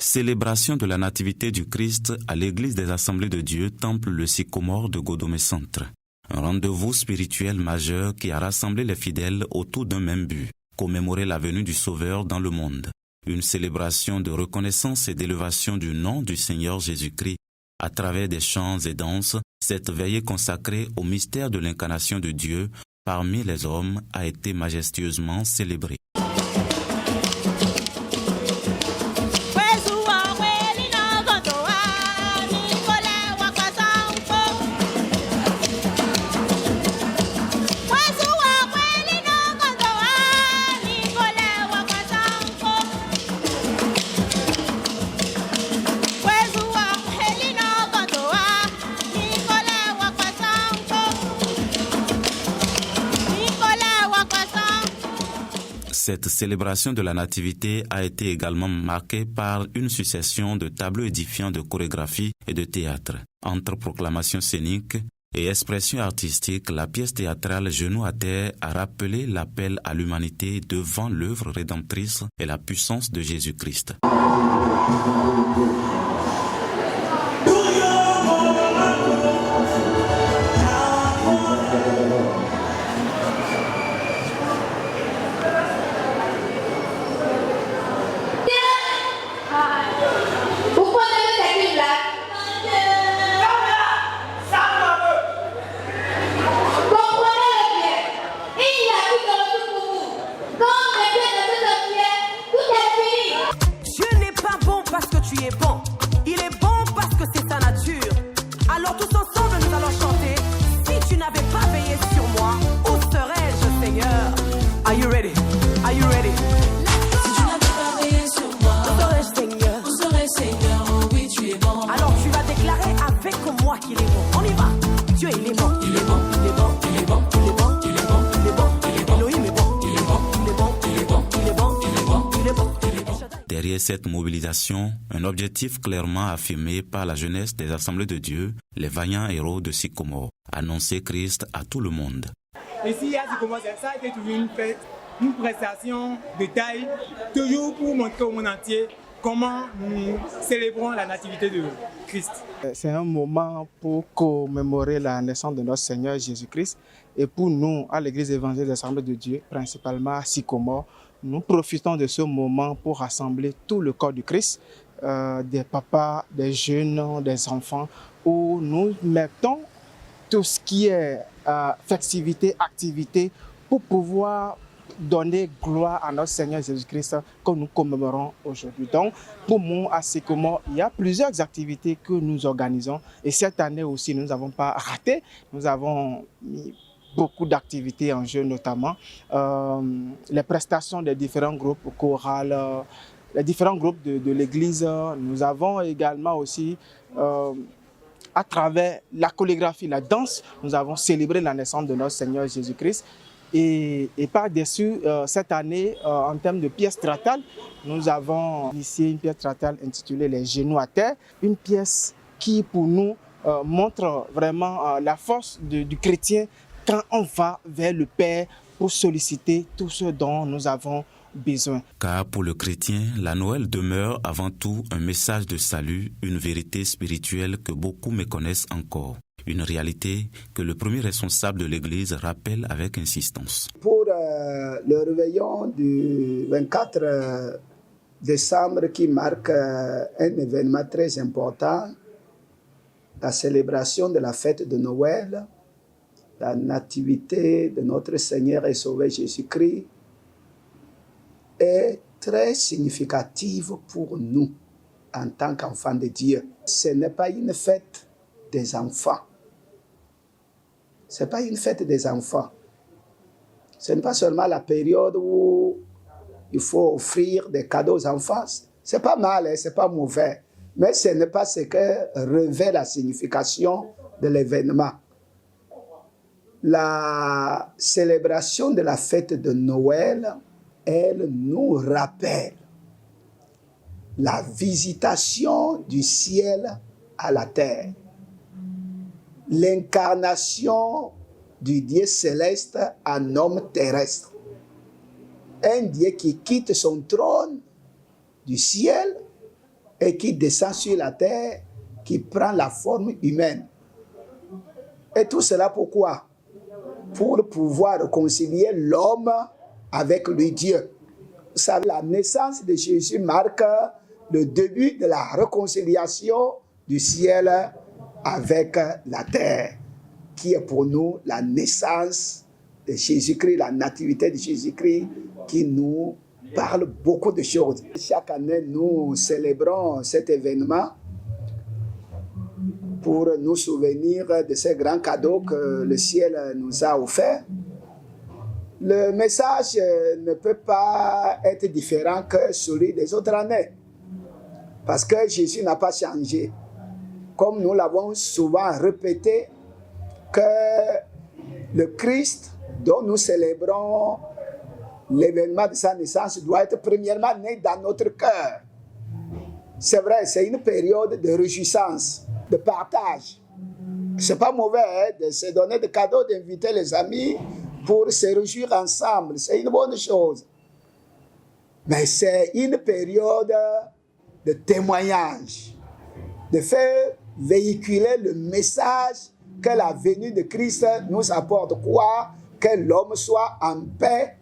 Célébration de la Nativité du Christ à l'Église des Assemblées de Dieu, Temple Le Sycomore de Godomé-Centre. Un rendez-vous spirituel majeur qui a rassemblé les fidèles autour d'un même but, commémorer la venue du Sauveur dans le monde. Une célébration de reconnaissance et d'élévation du nom du Seigneur Jésus-Christ. À travers des chants et danses, cette veillée consacrée au mystère de l'incarnation de Dieu parmi les hommes a été majestueusement célébrée. Cette célébration de la Nativité a été également marquée par une succession de tableaux édifiants de chorégraphie et de théâtre. Entre proclamations scéniques et expressions artistiques, la pièce théâtrale Genoux à terre a rappelé l'appel à l'humanité devant l'œuvre rédemptrice et la puissance de Jésus-Christ. Derrière cette mobilisation, un objectif clairement affirmé par la jeunesse des Assemblées de Dieu, les vaillants héros de Sycomore, annoncer Christ à tout le monde. Ici à Sycomore, ça a été toujours une prestation de taille, toujours pour montrer au monde entier comment nous célébrons la nativité de Christ. C'est un moment pour commémorer la naissance de notre Seigneur Jésus-Christ. Et pour nous, à l'Église évangélique des Assemblées de Dieu, principalement à Sycomore, nous profitons de ce moment pour rassembler tout le corps du Christ, des papas, des jeunes, des enfants, où nous mettons tout ce qui est festivité, activité, pour pouvoir donner gloire à notre Seigneur Jésus-Christ que nous commémorons aujourd'hui. Donc, pour moi, à Sycomore, il y a plusieurs activités que nous organisons. Et cette année aussi, nous n'avons pas raté. Nous avons mis beaucoup d'activités en jeu, notamment les prestations des différents groupes chorales, les différents groupes de l'Église. Nous avons également aussi, à travers la chorégraphie, la danse, nous avons célébré la naissance de notre Seigneur Jésus-Christ. Et par-dessus, cette année, en termes de pièces théâtrales, nous avons initié une pièce théâtrale intitulée Les Genoux à terre, une pièce qui, pour nous, montre vraiment la force du chrétien quand on va vers le Père pour solliciter tout ce dont nous avons besoin. Car pour le chrétien, la Noël demeure avant tout un message de salut, une vérité spirituelle que beaucoup méconnaissent encore. Une réalité que le premier responsable de l'Église rappelle avec insistance. Pour le réveillon du 24 décembre qui marque un événement très important, la célébration de la fête de Noël, la nativité de notre Seigneur et Sauveur Jésus-Christ, est très significative pour nous en tant qu'enfants de Dieu. Ce n'est pas une fête des enfants. Ce n'est pas une fête des enfants. Ce n'est pas seulement la période où il faut offrir des cadeaux aux enfants. Ce n'est pas mal, hein, ce n'est pas mauvais. Mais ce n'est pas ce que révèle la signification de l'événement. La célébration de la fête de Noël, elle nous rappelle la visitation du ciel à la terre, l'incarnation du Dieu céleste en homme terrestre, un Dieu qui quitte son trône du ciel et qui descend sur la terre, qui prend la forme humaine. Et tout cela pourquoi? Pour pouvoir réconcilier l'homme avec le Dieu. Vous savez, la naissance de Jésus marque le début de la réconciliation du ciel avec la terre, qui est pour nous la naissance de Jésus-Christ, la nativité de Jésus-Christ, qui nous parle beaucoup de choses. Chaque année, nous célébrons cet événement pour nous souvenir de ces grands cadeaux que le ciel nous a offerts. Le message ne peut pas être différent que celui des autres années, parce que Jésus n'a pas changé. Comme nous l'avons souvent répété, que le Christ dont nous célébrons l'événement de sa naissance doit être premièrement né dans notre cœur. C'est vrai, c'est une période de réjouissance, de partage. C'est pas mauvais de se donner des cadeaux, d'inviter les amis pour se réjouir ensemble. C'est une bonne chose. Mais c'est une période de témoignage, de faire véhiculer le message que la venue de Christ nous apporte. Quoi? Que l'homme soit en paix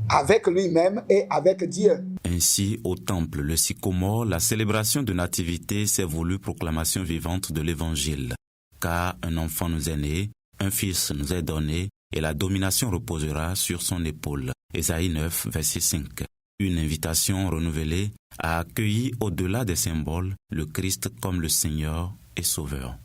avec lui-même et avec Dieu. Ainsi, au temple, le sycomore, la célébration de nativité s'est voulue proclamation vivante de l'Évangile. Car un enfant nous est né, un fils nous est donné, et la domination reposera sur son épaule. Ésaïe 9, verset 5. Une invitation renouvelée à accueillir au-delà des symboles le Christ comme le Seigneur et Sauveur.